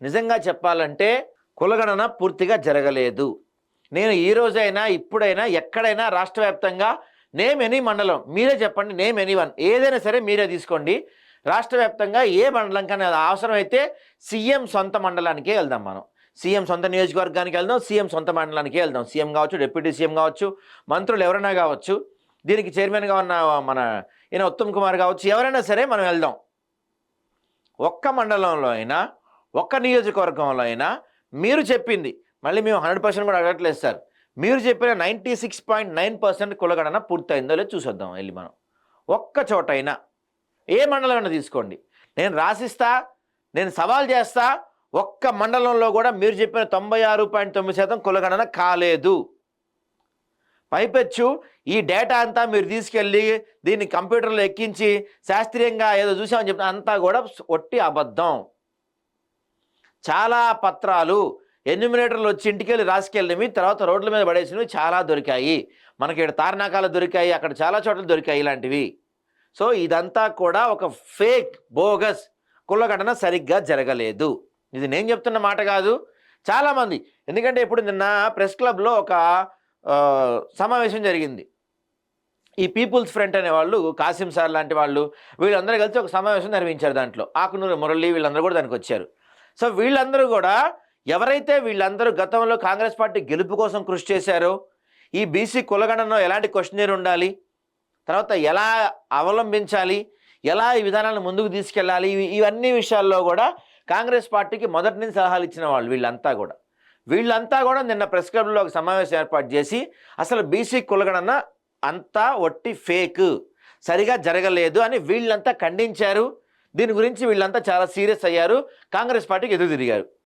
నిజంగా చెప్పాలంటే కులగణన పూర్తిగా జరగలేదు. నేను ఈ రోజైనా, ఇప్పుడైనా, ఎక్కడైనా రాష్ట్ర వ్యాప్తంగా నేమ్ ఎనీ మండలం మీరే చెప్పండి. నేమ్ ఎనీవన్ ఏదైనా సరే మీరే తీసుకోండి. రాష్ట్ర వ్యాప్తంగా ఏ మండలం కానీ అవసరమైతే సీఎం సొంత మండలానికే వెళ్దాం మనం. సీఎం సొంత నియోజకవర్గానికి వెళ్దాం, సీఎం సొంత మండలానికే వెళ్దాం. సీఎం కావచ్చు, డిప్యూటీ సీఎం కావచ్చు, మంత్రులు ఎవరైనా కావచ్చు, దీనికి చైర్మన్గా ఉన్న మన ఉత్తమ్ కుమార్ కావచ్చు, ఎవరైనా సరే మనం వెళ్దాం. ఒక్క మండలంలో అయినా, ఒక్క నియోజకవర్గంలో అయినా మీరు చెప్పింది, మళ్ళీ మేము 100% కూడా అడగట్లేదు సార్, మీరు చెప్పిన 96.9% కులగణన పూర్తయిందో లేదో చూసొద్దాం వెళ్ళి మనం. ఒక్క చోటైనా ఏ మండలమైనా తీసుకోండి, నేను రాసిస్తా, నేను సవాల్ చేస్తా. ఒక్క మండలంలో కూడా మీరు చెప్పిన 96.9% కులగణన కాలేదు. పైపెచ్చు ఈ డేటా అంతా మీరు తీసుకెళ్ళి దీన్ని కంప్యూటర్లో ఎక్కించి శాస్త్రీయంగా ఏదో చూసామని చెప్పిన అంతా కూడా ఒట్టి అబద్ధం. చాలా పత్రాలు ఎన్యూమినేటర్లు వచ్చి ఇంటికెళ్ళి రాసుకెళ్ళినవి, తర్వాత రోడ్ల మీద పడేసినవి చాలా దొరికాయి. మనకి ఇక్కడ తార్నాకాలు దొరికాయి, అక్కడ చాలా చోట్ల దొరికాయి ఇలాంటివి. సో ఇదంతా కూడా ఒక ఫేక్, బోగస్ కులగణన సరిగ్గా జరగలేదు. ఇది నేను చెప్తున్న మాట కాదు, చాలామంది. ఎందుకంటే ఇప్పుడు నిన్న ప్రెస్ క్లబ్లో ఒక సమావేశం జరిగింది. ఈ పీపుల్స్ ఫ్రంట్ అనే వాళ్ళు, కాసిం సార్ లాంటి వాళ్ళు, వీళ్ళందరూ కలిసి ఒక సమావేశం నిర్వహించారు. దాంట్లో ఆకునూరి మురళి వీళ్ళందరూ కూడా దానికి వచ్చారు. సో వీళ్ళందరూ కూడా ఎవరైతే వీళ్ళందరూ గతంలో కాంగ్రెస్ పార్టీ గెలుపు కోసం కృషి చేశారో, ఈ బీసీ కులగణనలో ఎలాంటి క్వశ్చనర్ ఉండాలి, తర్వాత ఎలా అవలంబించాలి, ఎలా ఈ విధానాలను ముందుకు తీసుకెళ్ళాలి, ఇవన్నీ విషయాల్లో కూడా కాంగ్రెస్ పార్టీకి మొదటి నుంచి సలహాలు ఇచ్చిన వాళ్ళు వీళ్ళంతా కూడా నిన్న ప్రెస్ క్లబ్లో ఒక సమావేశం ఏర్పాటు చేసి అసలు బీసీ కులగణన అంతా ఒట్టి ఫేక్, సరిగా జరగలేదు అని వీళ్ళంతా ఖండించారు. దీని గురించి వీళ్ళంతా చాలా సీరియస్ అయ్యారు, కాంగ్రెస్ పార్టీకి ఎదురు తిరిగారు.